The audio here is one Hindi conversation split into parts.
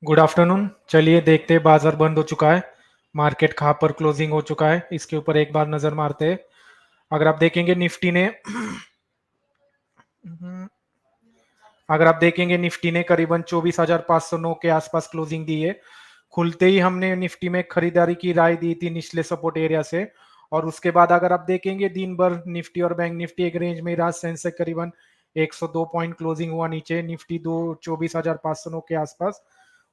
Good afternoon. चलिए देखते हैं बाजार बंद हो चुका है, मार्केट कहाँ पर क्लोजिंग हो चुका है इसके ऊपर एक बार नजर मारते हैं। अगर आप देखेंगे निफ्टी ने अगर आप देखेंगे निफ्टी ने करीबन 24,509 के आसपास क्लोजिंग दी है। खुलते ही हमने निफ्टी में खरीदारी की राय दी थी निचले सपोर्ट एरिया से, और उसके बाद अगर आप देखेंगे दिन भर निफ्टी और बैंक निफ्टी एक रेंज में रहा। सेंसेक्स करीबन 102 पॉइंट क्लोजिंग हुआ नीचे, निफ्टी 24,509 के आसपास।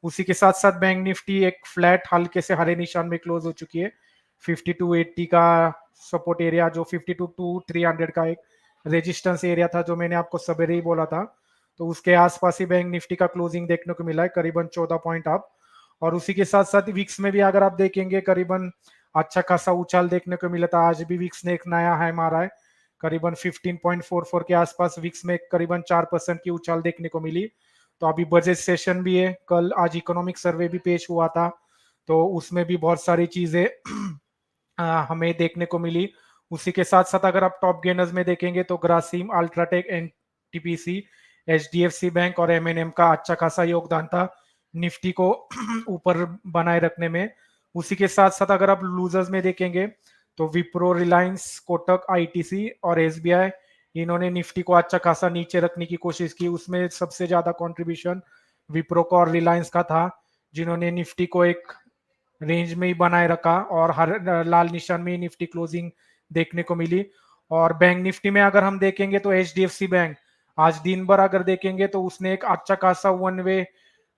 उसी के साथ साथ बैंक निफ्टी एक फ्लैट हल्के से हरे निशान में क्लोज हो चुकी है। 5280 का सपोर्ट एरिया, जो 52 to 300 का एक रेजिस्टेंस एरिया था, जो मैंने आपको सवेरे ही बोला था, तो उसके आसपास ही बैंक निफ्टी का क्लोजिंग देखने को मिला है, करीबन 14 पॉइंट अप। और उसी के साथ साथ विक्स में भी अगर आप देखेंगे करीबन अच्छा खासा उछाल देखने को मिला था। आज भी विक्स ने एक नया हाई मारा है, करीबन 15.44 के आसपास विक्स में करीबन 4% की उछाल देखने को मिली। तो अभी बजट सेशन भी है कल, आज इकोनॉमिक सर्वे भी पेश हुआ था, तो उसमें भी बहुत सारी चीजें हमें देखने को मिली। उसी के साथ साथ अगर आप टॉप गेनर्स में देखेंगे तो Grasim, UltraTech, NTPC, HDFC bank और एमएनएम का अच्छा खासा योगदान था निफ्टी को ऊपर बनाए रखने में। उसी के साथ साथ अगर आप लूजर्स में देखेंगे तो विप्रो, रिलायंस, कोटक, आईटीसी और एसबीआई, इन्होंने निफ्टी को अच्छा खासा नीचे रखने की कोशिश की। उसमें सबसे ज्यादा कंट्रीब्यूशन विप्रो का और रिलायंस का था, जिन्होंने निफ्टी को एक रेंज में ही बनाए रखा और हर लाल निशान में ही निफ्टी क्लोजिंग देखने को मिली। और बैंक निफ्टी में अगर हम देखेंगे तो एचडीएफसी बैंक आज दिन भर अगर देखेंगे तो उसने एक अच्छा खासा वन वे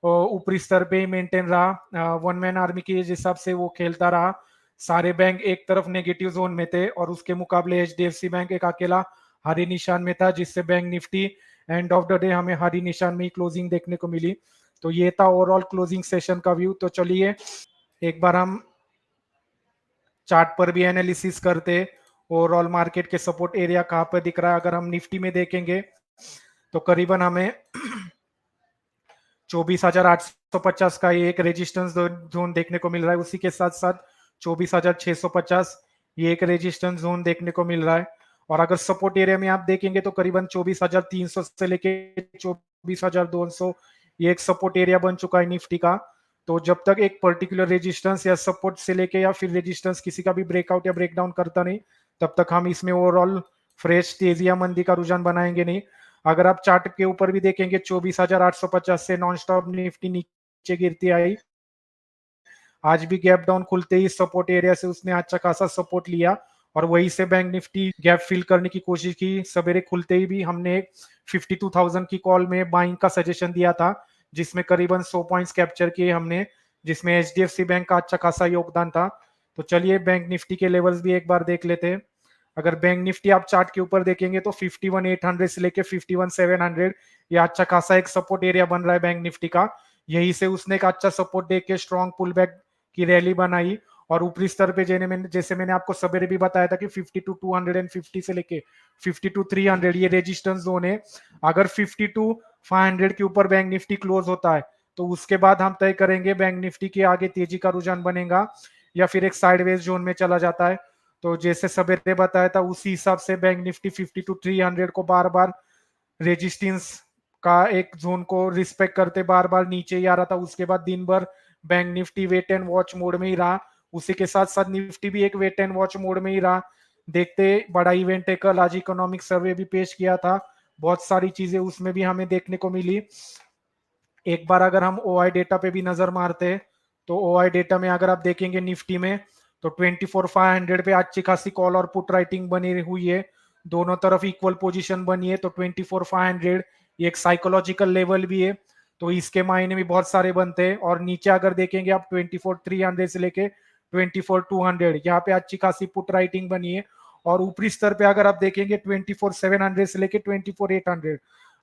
ऊपरी स्तर पे ही मेंटेन रहा, वन मैन आर्मी के हिसाब से वो खेलता रहा। सारे बैंक एक तरफ नेगेटिव जोन में थे और उसके मुकाबले एचडीएफसी बैंक एक अकेला हरी निशान में था, जिससे bank Nifty end of the day हमें हरी निशान में ही क्लोजिंग देखने को मिली। तो ये था ओवरऑल क्लोजिंग सेशन का व्यू। तो चलिए एक बार हम चार्ट पर भी एनालिसिस करते, ओवरऑल मार्केट के सपोर्ट एरिया कहाँ पर दिख रहा है। अगर हम निफ्टी में देखेंगे तो करीबन हमें 24,850 का ये एक रेजिस्टेंस जोन देखने को मिल रहा है। उसी के साथ साथ 24,650 ये एक रेजिस्टेंस जोन देखने को मिल रहा है। और अगर सपोर्ट एरिया में आप देखेंगे तो करीबन 24,300 से लेके 24,200 ये एक सपोर्ट एरिया बन चुका है निफ्टी का। तो जब तक एक पर्टिकुलर रेजिस्टेंस या सपोर्ट से लेके या फिर रेजिस्टेंस किसी का भी ब्रेकआउट या ब्रेकडाउन करता नहीं, तब तक हम इसमें ओवरऑल फ्रेश तेजी या मंदी का रुझान बनाएंगे नहीं। अगर आप चार्ट के ऊपर भी देखेंगे 24,850 से नॉन स्टॉप निफ्टी नीचे गिरती आई। आज भी गैप डाउन खुलते ही सपोर्ट एरिया से उसने अच्छा खासा सपोर्ट लिया और वहीं से बैंक निफ्टी गैप फिल करने की कोशिश की। सवेरे खुलते ही भी हमने 52,000 की कॉल में बाइंग का सजेशन दिया था, जिसमें करीबन 100 पॉइंट्स कैप्चर किए हमने, जिसमें एचडीएफसी बैंक का अच्छा खासा योगदान था। तो चलिए बैंक निफ्टी के लेवल्स भी एक बार देख लेते हैं। अगर बैंक निफ्टी आप चार्ट के ऊपर देखेंगे तो 51,800 से लेके 51,700 ये अच्छा खासा एक सपोर्ट एरिया बन रहा है बैंक निफ्टी का। यही से उसने एक अच्छा सपोर्ट देख के स्ट्रॉन्ग पुल बैक की रैली बनाई और ऊपरी स्तर पे जैसे मैंने आपको सवेरे भी बताया था कि 52,250 से लेके 52,300 ये रेजिस्टेंस जोन है। अगर 52,500 के ऊपर बैंक निफ्टी क्लोज होता है तो उसके बाद हम तय करेंगे बैंक निफ्टी के आगे तेजी का रुझान बनेगा या फिर एक साइडवेज जोन में चला जाता है। तो जैसे सवेरे बताया था उसी हिसाब से बैंक निफ्टी 52,300 को बार बार रेजिस्टेंस का एक जोन को रिस्पेक्ट करते बार बार नीचे ही आ रहा था। उसके बाद दिन भर bank Nifty wait and watch mode में ही रहा। उसी के साथ साथ निफ्टी भी एक वेट एंड वॉच मोड में ही रहा। देखते बड़ा इवेंट है कल, आज इकोनॉमिक सर्वे भी पेश किया था, बहुत सारी चीजें उसमें भी हमें देखने को मिली। एक बार अगर हम ओआई डेटा पे भी नजर मारते हैं तो ओआई डेटा में अगर आप देखेंगे निफ्टी में तो 24,500 पे अच्छी खासी कॉल और पुट राइटिंग बनी हुई है, दोनों तरफ इक्वल पोजीशन बनी है। तो 24,500 ये एक साइकोलॉजिकल लेवल भी है, तो इसके मायने भी बहुत सारे बनते हैं। और नीचे अगर देखेंगे आप 24,300 से लेके 24,200 यहाँ पे अच्छी खासी पुट राइटिंग बनी है। और ऊपरी स्तर पे अगर आप देखेंगे 24,700 से लेके 24,800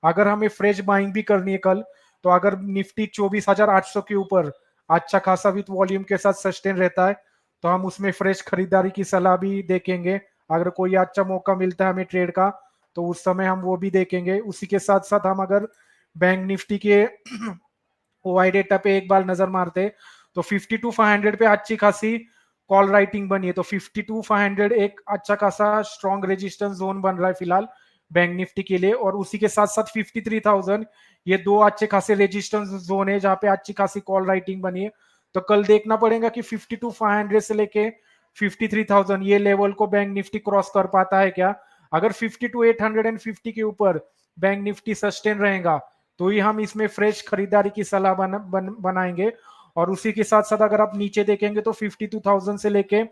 अगर हमें फ्रेश बाइंग भी करनी है कल, तो अगर निफ्टी 24,800 के ऊपर अच्छा खासा विथ वॉल्यूम के साथ सस्टेन रहता है तो हम उसमें फ्रेश खरीदारी की सलाह भी देखेंगे। अगर कोई अच्छा मौका मिलता है हमें ट्रेड का तो उस समय हम वो भी देखेंगे। उसी के साथ साथ हम अगर बैंक निफ्टी के ओआई डेटा पे एक बार नजर मारते तो 52,500 पे अच्छी खासी कॉल राइटिंग बनी है। तो 52,500 एक अच्छा खासा स्ट्रॉन्ग रेजिस्टेंस जोन बन रहा है फिलहाल बैंक निफ्टी के लिए, और उसी के साथ साथ 53,000, ये दो अच्छे खासे रेजिस्टेंस जोन है जहां पे अच्छी खासी कॉल राइटिंग बनी है। तो कल देखना पड़ेगा कि 52,500 से लेके 53,000 ये लेवल को बैंक निफ्टी क्रॉस कर पाता है क्या। अगर 52,850 के ऊपर बैंक निफ्टी सस्टेन रहेगा तो ही हम इसमें फ्रेश खरीदारी की सलाह बनाएंगे। और उसी के साथ साथ अगर आप नीचे देखेंगे तो 52,000 से लेके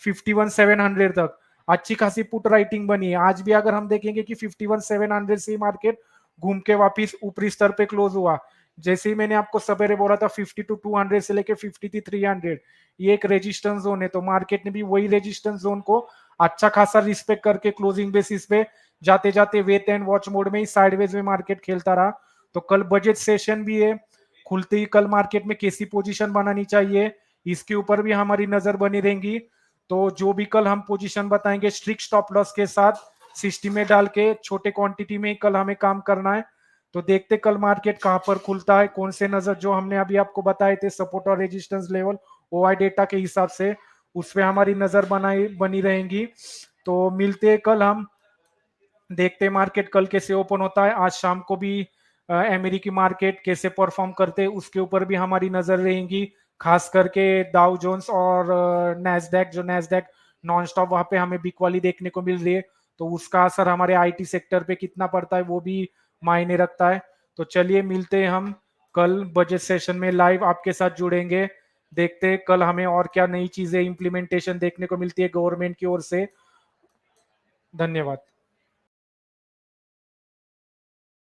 51,700 तक अच्छी खासी पुट राइटिंग बनी है। आज भी अगर हम देखेंगे कि 51,700 से मार्केट घूम के वापिस ऊपरी स्तर पे क्लोज हुआ। जैसे ही मैंने आपको सवेरे बोला था 52,200 से लेके 53,300 ये एक रेजिस्टेंस जोन है, तो मार्केट ने भी वही रेजिस्टेंस जोन को अच्छा खासा रिस्पेक्ट करके क्लोजिंग बेसिस पे जाते जाते वेट एंड वॉच मोड में ही साइडवेज में मार्केट खेलता रहा। तो कल बजट सेशन भी है, खुलते ही कल मार्केट में कैसी पोजीशन बनानी चाहिए इसके ऊपर भी हमारी नजर बनी रहेगी। तो जो भी कल हम पोजीशन बताएंगे स्ट्रिक्ट स्टॉप लॉस के साथ सिस्टम में डाल के छोटे क्वांटिटी में कल हमें काम करना है। तो देखते कल मार्केट कहां पर खुलता है, कौन से नजर जो हमने अभी आपको बताए थे सपोर्ट और रेजिस्टेंस लेवल ओआई डेटा के हिसाब से उस पर हमारी नजर बनी रहेंगी। तो मिलते हैं कल हम, देखते मार्केट कल कैसे ओपन होता है। आज शाम को भी अमेरिकी मार्केट कैसे परफॉर्म करते हैं उसके ऊपर भी हमारी नजर रहेगी, खास करके डाउ जोन्स और नैस्डैक, जो नैस्डैक नॉन स्टॉप वहां पे हमें बिकवाली देखने को मिल रही है, तो उसका असर हमारे आईटी सेक्टर पे कितना पड़ता है वो भी मायने रखता है। तो चलिए मिलते हैं हम कल बजट सेशन में लाइव आपके साथ जुड़ेंगे, देखते हैं कल हमें और क्या नई चीजें इंप्लीमेंटेशन देखने को मिलती है गवर्नमेंट की ओर से। धन्यवाद।